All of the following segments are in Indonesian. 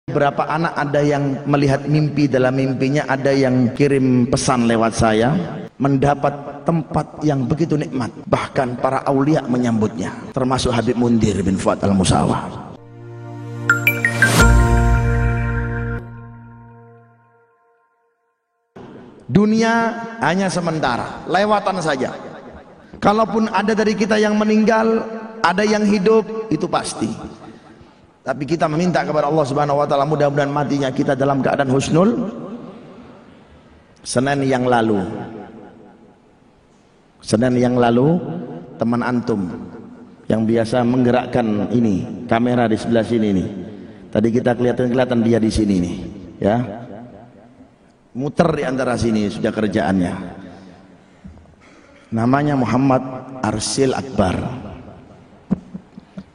Berapa anak ada yang melihat mimpi, dalam mimpinya ada yang kirim pesan lewat saya, mendapat tempat yang begitu nikmat, bahkan para aulia menyambutnya, termasuk Habib Mundir bin Fuad Al-Musawwar. Dunia hanya sementara, lewatan saja. Kalaupun ada dari kita yang meninggal, ada yang hidup, itu pasti. Tapi kita meminta kepada Allah Subhanahu wa taala, mudah-mudahan matinya kita dalam keadaan husnul. Senin yang lalu, teman antum yang biasa menggerakkan ini kamera di sebelah sini nih, tadi kita kelihatan dia di sini nih, ya, muter di antara sini sudah kerjaannya. Namanya Muhammad Arsil Akbar.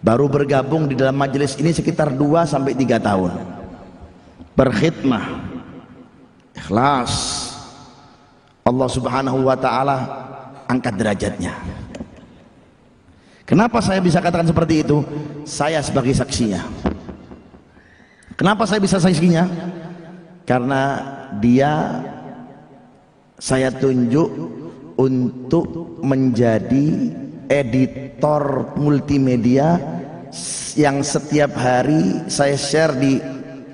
Baru bergabung di dalam majelis ini sekitar 2-3 tahun. Berkhidmah, ikhlas, Allah Subhanahu wa taala angkat derajatnya. Kenapa saya bisa katakan seperti itu? Saya sebagai saksinya. Kenapa saya bisa saksinya? Karena dia saya tunjuk untuk menjadi editor multimedia yang setiap hari saya share di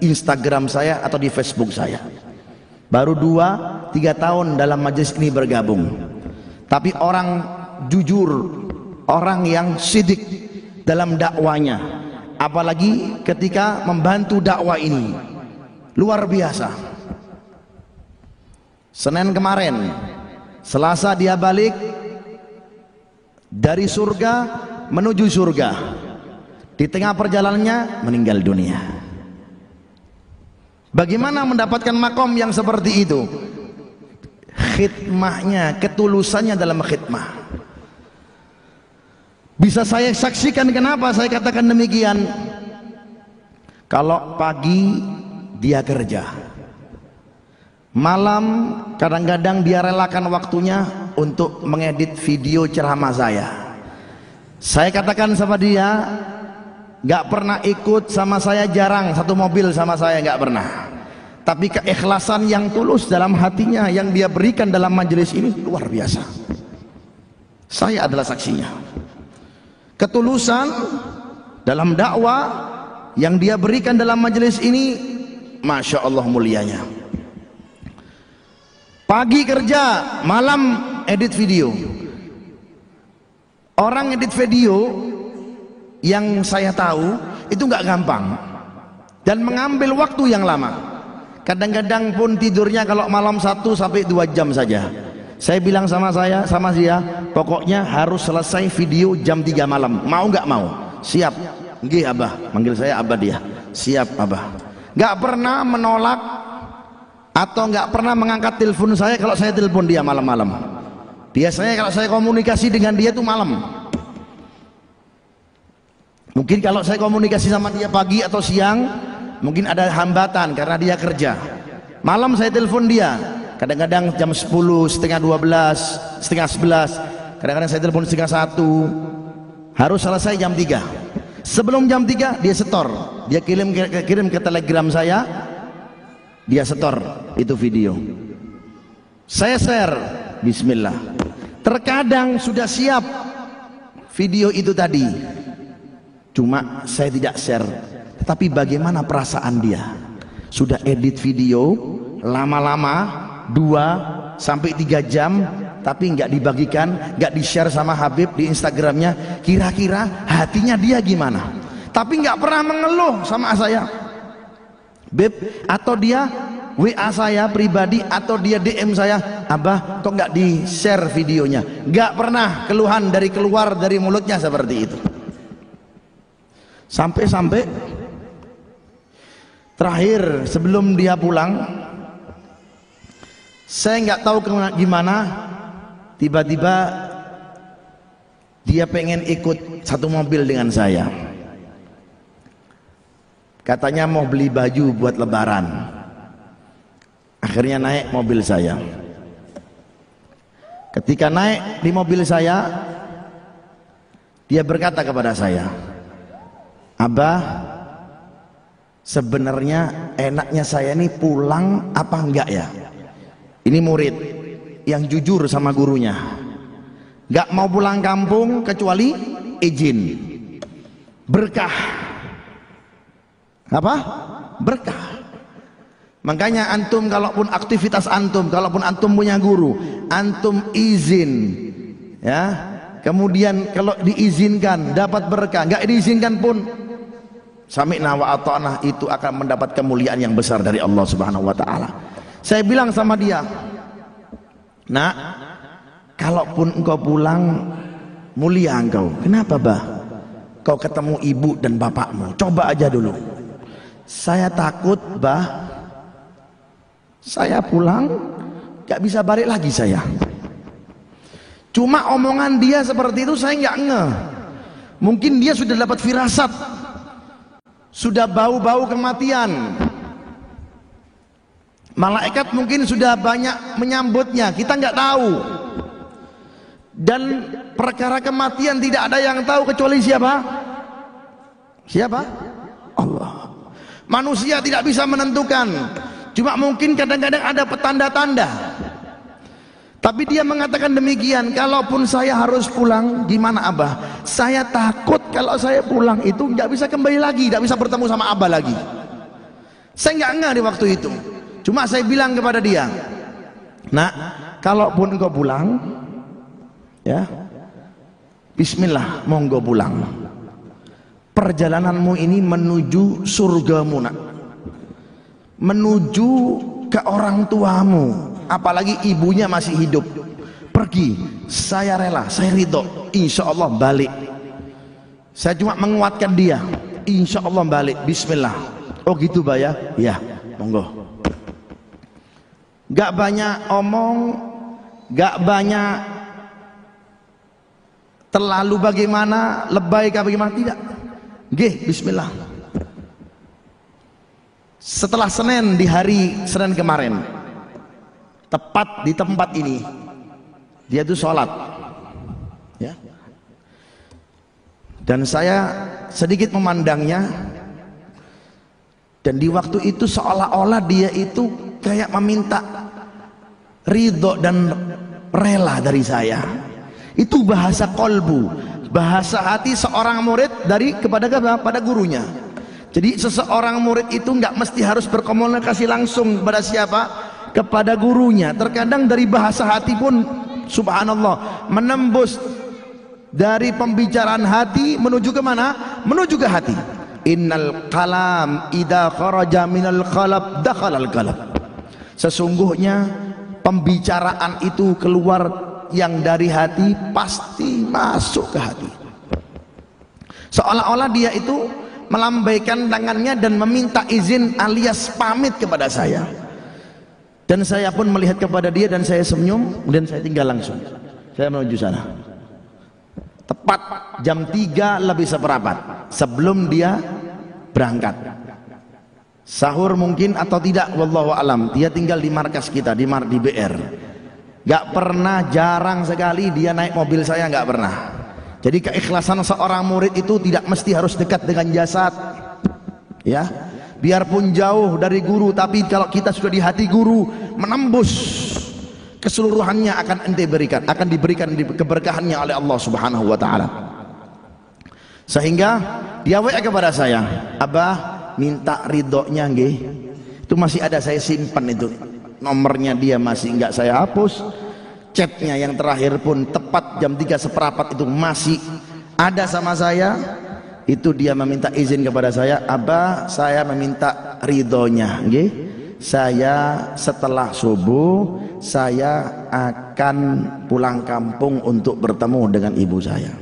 Instagram saya atau di Facebook saya. Baru 2-3 tahun dalam majelis ini bergabung, tapi orang jujur, orang yang sidik dalam dakwanya, apalagi ketika membantu dakwah ini luar biasa. Senin kemarin, Selasa dia balik dari surga menuju surga. Di tengah perjalanannya meninggal dunia. Bagaimana mendapatkan makom yang seperti itu? Khidmahnya, ketulusannya dalam khidmah. Bisa saya saksikan. Kenapa saya katakan demikian? Kalau pagi dia kerja, malam kadang-kadang dia relakan waktunya untuk mengedit video ceramah saya. Saya katakan sama dia, gak pernah ikut sama saya, jarang satu mobil sama saya, gak pernah. Tapi keikhlasan yang tulus dalam hatinya yang dia berikan dalam majelis ini luar biasa. Saya adalah saksinya. Ketulusan dalam dakwah yang dia berikan dalam majelis ini, Masya Allah mulianya. Pagi kerja, malam edit video. Orang edit video yang saya tahu itu nggak gampang dan mengambil waktu yang lama. Kadang-kadang pun tidurnya kalau malam 1-2 jam saja. Saya bilang sama dia, pokoknya harus selesai video jam 3 malam. Mau nggak mau? Siap. Nggih Abah, manggil saya Abah dia. Siap Abah. Nggak pernah menolak atau nggak pernah mengangkat telepon saya kalau saya telepon dia malam-malam. Biasanya kalau saya komunikasi dengan dia itu malam. Mungkin kalau saya komunikasi sama dia pagi atau siang, mungkin ada hambatan karena dia kerja. Malam saya telepon dia, kadang-kadang jam 10, setengah 12, setengah 11, kadang-kadang saya telepon setengah 1. Harus selesai jam 3. Sebelum jam 3 dia setor, dia kirim ke telegram saya, dia setor itu video, saya share, bismillah. Terkadang sudah siap video itu tadi, cuma saya tidak share. Tetapi bagaimana perasaan dia? Sudah edit video lama-lama 2-3 jam, tapi nggak dibagikan, nggak di share sama Habib di Instagramnya. Kira-kira hatinya dia gimana? Tapi nggak pernah mengeluh sama saya, Beb, atau dia WA saya pribadi, atau dia DM saya, Abah kok nggak di share videonya. Nggak pernah keluhan keluar dari mulutnya seperti itu. Sampai terakhir sebelum dia pulang, saya nggak tahu gimana, tiba-tiba dia pengen ikut satu mobil dengan saya. Katanya mau beli baju buat lebaran. Akhirnya naik mobil saya. Ketika naik di mobil saya, dia berkata kepada saya, Abah, sebenarnya enaknya saya ini pulang apa enggak ya? Ini murid yang jujur sama gurunya, enggak mau pulang kampung kecuali izin, berkah. Apa? Berkah. Makanya antum kalaupun aktivitas antum, kalaupun antum punya guru, antum izin, ya. Kemudian kalau diizinkan dapat berkah, enggak diizinkan pun sami'na wa ata'na, itu akan mendapat kemuliaan yang besar dari Allah Subhanahu wa taala. Saya bilang sama dia, "Nak, kalaupun engkau pulang mulia engkau. Kenapa, Bah? Kau ketemu ibu dan bapakmu. Coba aja dulu." "Saya takut, Bah. Saya pulang gak bisa balik lagi saya." Cuma omongan dia seperti itu saya nggak ngeh. Mungkin dia sudah dapat firasat, sudah bau-bau kematian. Malaikat mungkin sudah banyak menyambutnya, kita nggak tahu. Dan perkara kematian tidak ada yang tahu kecuali siapa? Siapa? Allah. Manusia tidak bisa menentukan. Cuma mungkin kadang-kadang ada petanda-tanda. Tapi dia mengatakan demikian, kalaupun saya harus pulang, gimana Abah? Saya takut kalau saya pulang itu nggak bisa kembali lagi, nggak bisa bertemu sama Abah lagi. Saya nggak ngeh di waktu itu. Cuma saya bilang kepada dia, "Nak, kalaupun engkau pulang, ya, Bismillah, monggo pulang. Perjalananmu ini menuju surgamu, nak. Menuju ke orang tuamu, apalagi ibunya masih hidup. Pergi, saya rela, saya ridho, insya Allah balik." Saya cuma menguatkan dia, insya Allah balik, Bismillah. "Oh gitu, Bah ya?" "Ya, monggo." Gak banyak omong, gak banyak terlalu bagaimana, lebay kah bagaimana, tidak. Nggih, Bismillah. Setelah Senin, di hari Senin kemarin, tepat di tempat ini, dia tuh sholat, ya. Dan saya sedikit memandangnya, dan di waktu itu seolah-olah dia itu kayak meminta ridho dan rela dari saya. Itu bahasa kolbu, bahasa hati seorang murid kepada gurunya. Jadi seseorang murid itu nggak mesti harus berkomunikasi langsung kepada siapa, kepada gurunya. Terkadang dari bahasa hati pun subhanallah menembus dari pembicaraan hati menuju ke mana? Menuju ke hati. Innal kalam idza kharaja minal qalb dakhalal qalb. Sesungguhnya pembicaraan itu keluar yang dari hati pasti masuk ke hati. Seolah-olah dia itu melambaikan tangannya dan meminta izin alias pamit kepada saya. Dan saya pun melihat kepada dia dan saya senyum, kemudian saya tinggal langsung. Saya menuju sana. Tepat jam 3 lebih seperempat sebelum dia berangkat. Sahur mungkin atau tidak, wallahu alam. Dia tinggal di markas kita di BR. Gak pernah, jarang sekali dia naik mobil saya, gak pernah. Jadi keikhlasan seorang murid itu tidak mesti harus dekat dengan jasad, ya. Biarpun jauh dari guru, tapi kalau kita sudah di hati guru, menembus keseluruhannya akan diberikan keberkahannya oleh Allah Subhanahu wa taala. Sehingga dia WA kepada saya, "Abah, minta ridhonya nggih." Itu masih ada, saya simpan itu. Nomornya dia masih enggak saya hapus. Chatnya yang terakhir pun tepat jam 3 seperempat itu masih ada sama saya. Itu dia meminta izin kepada saya, "Abah, saya meminta ridhonya nggih. Saya setelah subuh saya akan pulang kampung untuk bertemu dengan ibu saya."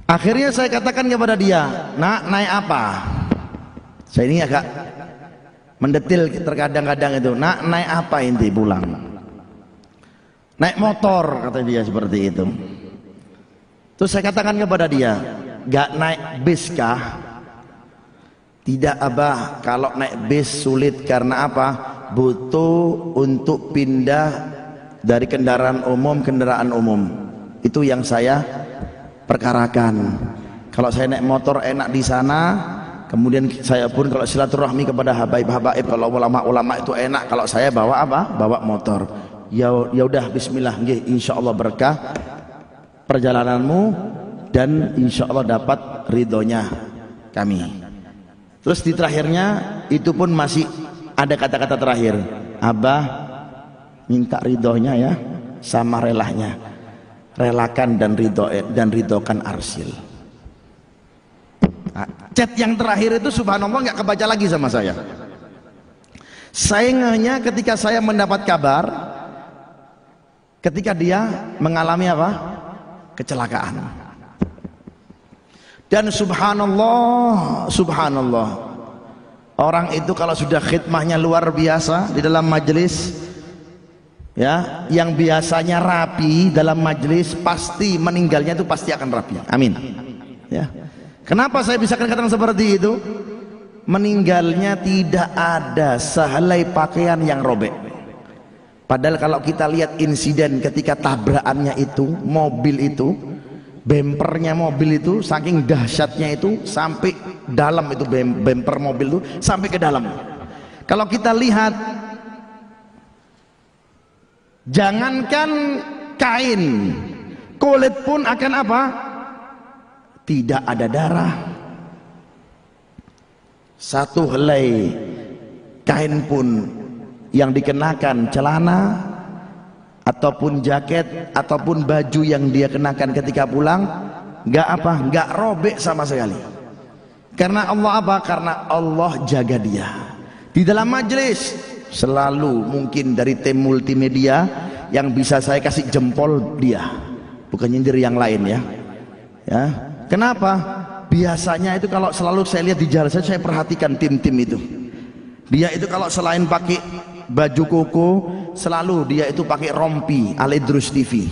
Akhirnya saya katakan kepada dia, "Nak, naik apa?" Saya ini agak mendetil terkadang-kadang itu. "Nak, naik apa inti pulang?" "Naik motor," kata dia seperti itu. Terus saya katakan kepada dia, "Gak naik bis kah?" "Tidak, Abah, kalau naik bis sulit." "Karena apa?" "Butuh untuk pindah dari kendaraan umum. Itu yang saya perkarakan. Kalau saya naik motor enak di sana, Kemudian saya pun kalau silaturahmi kepada habaib-habaib, kalau ulama-ulama itu enak, kalau saya bawa apa? Bawa motor. Ya udah bismillah, nggih, insyaallah berkah perjalananmu dan insyaallah dapat ridhonya kami. Terus di terakhirnya itu pun masih ada kata-kata terakhir, Abah minta ridhonya ya sama relahnya, relakan dan ridhokan arsil. Nah, chat yang terakhir itu subhanallah nggak kebaca lagi sama saya. Sayangnya ketika saya mendapat kabar ketika dia mengalami apa? Kecelakaan. Dan subhanallah, subhanallah, orang itu kalau sudah khidmahnya luar biasa di dalam majelis, ya, yang biasanya rapi dalam majelis, pasti meninggalnya itu pasti akan rapi. Amin. Ya. Kenapa saya bisa katakan seperti itu? Meninggalnya tidak ada sehelai pakaian yang robek. Padahal kalau kita lihat insiden ketika tabrakannya itu, mobil itu, bempernya mobil itu saking dahsyatnya itu sampai dalam, itu bemper mobil itu sampai ke dalam. Kalau kita lihat, jangankan kain, kulit pun akan apa? Tidak ada darah. Satu helai kain pun yang dikenakan, celana ataupun jaket ataupun baju yang dia kenakan ketika pulang, nggak robek sama sekali. Karena Allah apa? Karena Allah jaga dia. Di dalam majelis selalu, mungkin dari tim multimedia yang bisa saya kasih jempol dia, bukan nyindir yang lain ya. Ya. Kenapa? Biasanya itu kalau selalu saya lihat di jalan, saya perhatikan tim-tim itu. Dia itu kalau selain pakai baju koko, selalu dia itu pakai rompi ala Idrus TV.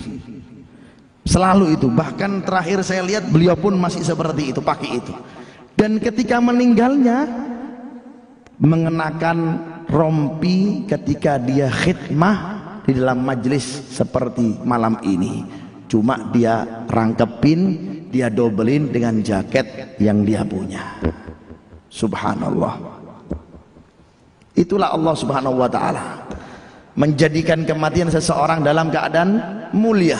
Selalu itu. Bahkan terakhir saya lihat beliau pun masih seperti itu, pakai itu. Dan ketika meninggalnya mengenakan rompi ketika dia khidmah di dalam majelis seperti malam ini. Cuma dia rangkepin, dia dobelin dengan jaket yang dia punya. Subhanallah. Itulah Allah subhanahu wa ta'ala menjadikan kematian seseorang dalam keadaan mulia.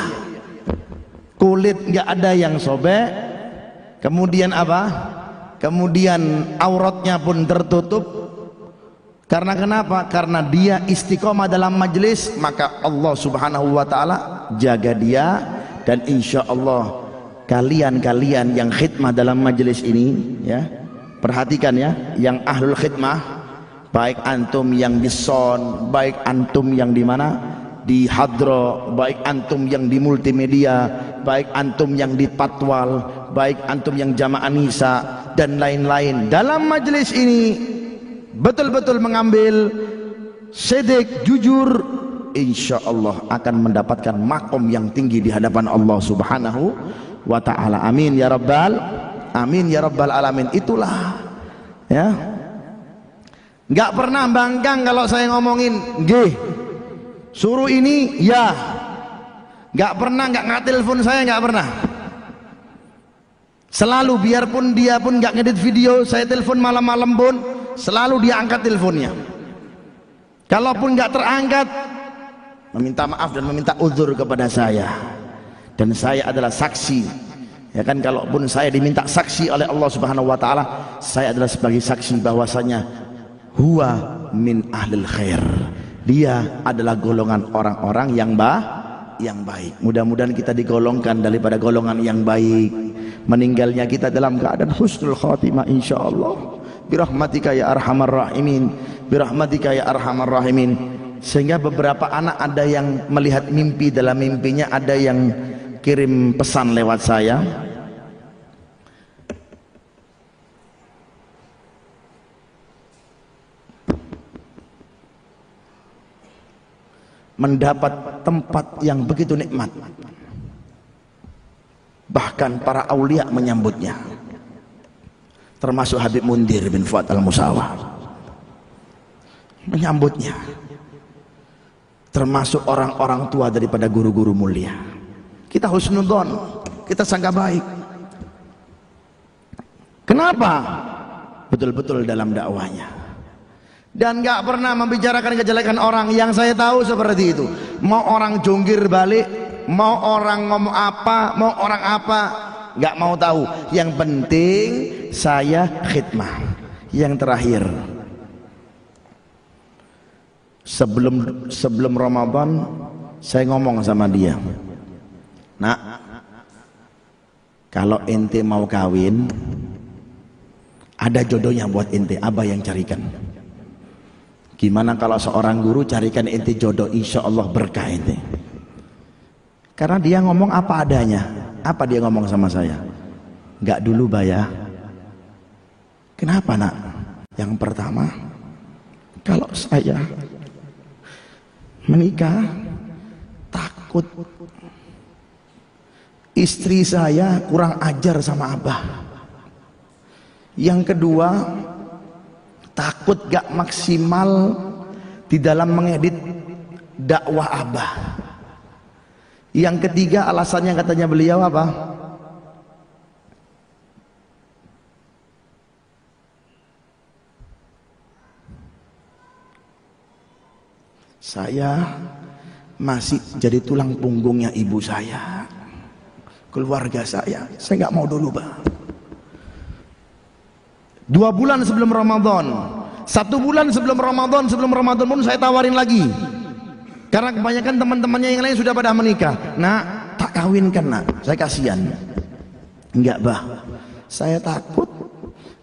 Kulit nggak ada yang sobek, kemudian apa? Kemudian auratnya pun tertutup. Karena kenapa? Karena dia istiqomah dalam majelis, maka Allah subhanahu wa ta'ala jaga dia. Dan insya Allah kalian yang khidmah dalam majelis ini, ya, perhatikan ya, yang ahlul khidmah, baik antum yang di sound, baik antum yang di mana, di hadro, baik antum yang di multimedia, baik antum yang di patwal, baik antum yang jamaah nisa dan lain-lain, dalam majelis ini betul-betul mengambil sedek, jujur, insya Allah akan mendapatkan makom yang tinggi di hadapan Allah subhanahu wa ta'ala. Amin ya rabbal alamin. Itulah ya, nggak pernah bangkang kalau saya ngomongin nggih suruh ini ya, nggak pernah, nggak ngatelpon saya, nggak pernah. Selalu, biarpun dia pun nggak ngedit video, saya telepon malam-malam pun selalu dia angkat teleponnya. Kalaupun nggak terangkat, meminta maaf dan meminta uzur kepada saya. Dan saya adalah saksi, ya kan, kalaupun saya diminta saksi oleh Allah subhanahu wa ta'ala, saya adalah sebagai saksi bahwasanya huwa min ahlil khair, dia adalah golongan orang-orang yang baik. Mudah-mudahan kita digolongkan daripada golongan yang baik. Meninggalnya kita dalam keadaan husnul khatimah insyaallah. Birahmatika ya arhamar rahimin, birahmatika ya arhamar rahimin. Sehingga beberapa anak ada yang melihat mimpi, dalam mimpinya ada yang kirim pesan lewat saya. Mendapat tempat yang begitu nikmat, bahkan para aulia menyambutnya, termasuk Habib Mundir bin Fuad Al-Musawa menyambutnya, termasuk orang-orang tua daripada guru-guru mulia. Kita husnudzon, kita sangka baik. Kenapa? betul-betul dalam dakwahnya, dan nggak pernah membicarakan kejelekan orang. Yang saya tahu seperti itu, mau orang jongkir balik, mau orang ngomong apa, mau orang apa, nggak mau tahu. Yang penting saya khidmah. Yang terakhir, sebelum Ramadan saya ngomong sama dia, nak, kalau ente mau kawin, ada jodohnya buat ente, abah yang carikan. Gimana kalau seorang guru carikan ente jodoh, insya Allah berkah ente. Karena dia ngomong apa adanya. Apa dia ngomong sama saya? Enggak dulu Baya. Kenapa nak? Yang pertama, kalau saya menikah, takut istri saya kurang ajar sama abah. Yang kedua, takut gak maksimal di dalam mengedit dakwah abah. Yang ketiga, alasannya katanya beliau apa? Saya masih jadi tulang punggungnya ibu saya, keluarga saya nggak mau dulu Pak. 2 bulan sebelum Ramadan, 1 bulan sebelum Ramadan pun saya tawarin lagi, karena kebanyakan teman-temannya yang lain sudah pada menikah. Nak, tak kawinkan nak, saya kasihan. Enggak bah, saya takut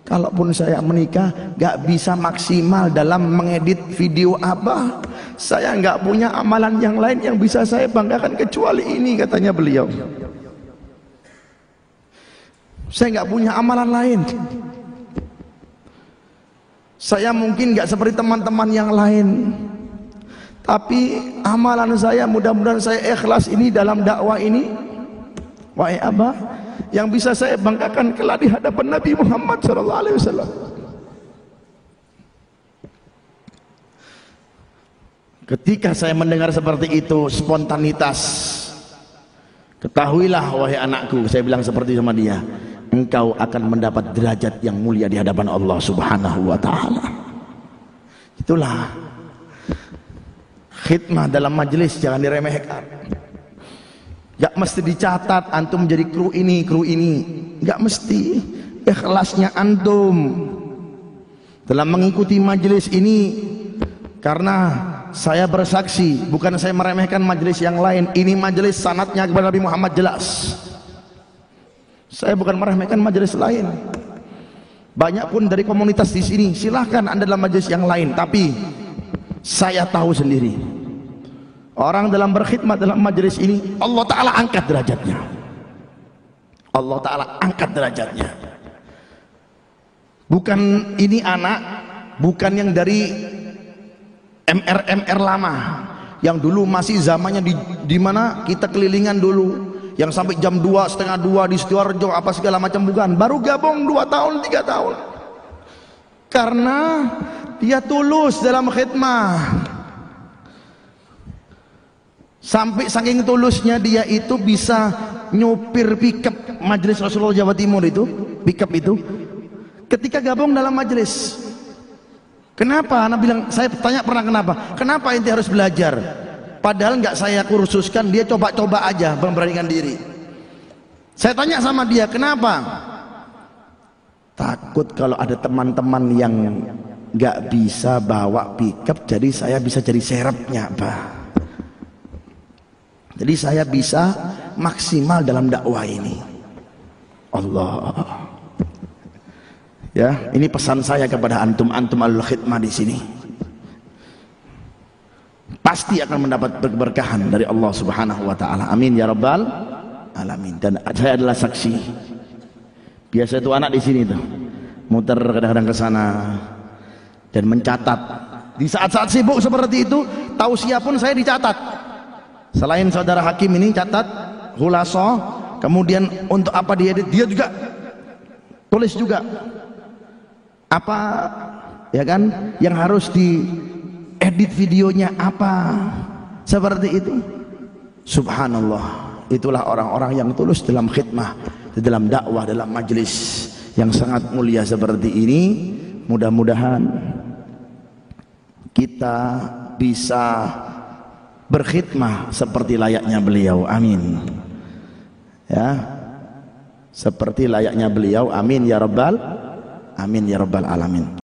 kalaupun saya menikah gak bisa maksimal dalam mengedit video abah. Saya gak punya amalan yang lain yang bisa saya banggakan kecuali ini, katanya beliau. Saya gak punya amalan lain. Saya mungkin gak seperti teman-teman yang lain, tapi amalan saya mudah-mudahan saya ikhlas ini dalam dakwah ini. Wahai abah, yang bisa saya banggakan kelak di hadapan Nabi Muhammad SAW. Ketika saya mendengar seperti itu, spontanitas, ketahuilah wahai anakku, saya bilang seperti sama dia, engkau akan mendapat derajat yang mulia di hadapan Allah Subhanahu wa ta'ala. Itulah khidmah dalam majelis, jangan diremehkan. Gak mesti dicatat antum menjadi kru ini, gak mesti. Ikhlasnya antum dalam mengikuti majelis ini, karena saya bersaksi, bukan saya meremehkan majelis yang lain, ini majelis sanadnya kepada Nabi Muhammad jelas. Saya bukan meremehkan majelis lain. Banyak pun dari komunitas di sini, silahkan anda dalam majelis yang lain, tapi saya tahu sendiri, orang dalam berkhidmat dalam majelis ini, Allah Ta'ala angkat derajatnya. Allah Ta'ala angkat derajatnya. Bukan ini anak, bukan yang dari MR lama, yang dulu masih zamannya di mana kita kelilingan dulu, yang sampai jam 2, setengah 2 di Sidoarjo apa segala macam, bukan. Baru gabung 2 tahun 3 tahun, karena dia tulus dalam khidmah. Sampai saking tulusnya dia itu bisa nyupir pickup majelis Rasulullah Jawa Timur itu, pickup itu, ketika gabung dalam majelis. Kenapa? Anak bilang, saya tanya pernah kenapa ente harus belajar? Padahal nggak saya kursuskan, dia coba-coba aja memberanikan diri. Saya tanya sama dia, kenapa? Takut kalau ada teman-teman yang nggak bisa bawa pickup, jadi saya bisa jadi serepnya Pak. Jadi saya bisa maksimal dalam dakwah ini. Allah. Ya, ini pesan saya kepada antum alul khidmah di sini. Pasti akan mendapat keberkahan dari Allah Subhanahu wa taala. Amin ya rabbal alamin. Dan saya adalah saksi. Biasa itu anak di sini tuh muter kadang-kadang ke sana dan mencatat. Di saat-saat sibuk seperti itu, tausiah pun saya dicatat. Selain saudara Hakim ini catat khulasoh, kemudian untuk apa dia juga tulis juga apa, ya kan, yang harus diedit videonya apa, seperti itu. Subhanallah, itulah orang-orang yang tulus dalam khidmah, dalam dakwah, dalam majelis. yang sangat mulia seperti ini. Mudah-mudahan kita bisa berkhidmah seperti layaknya beliau, amin ya, seperti layaknya beliau, amin ya rabbal alamin.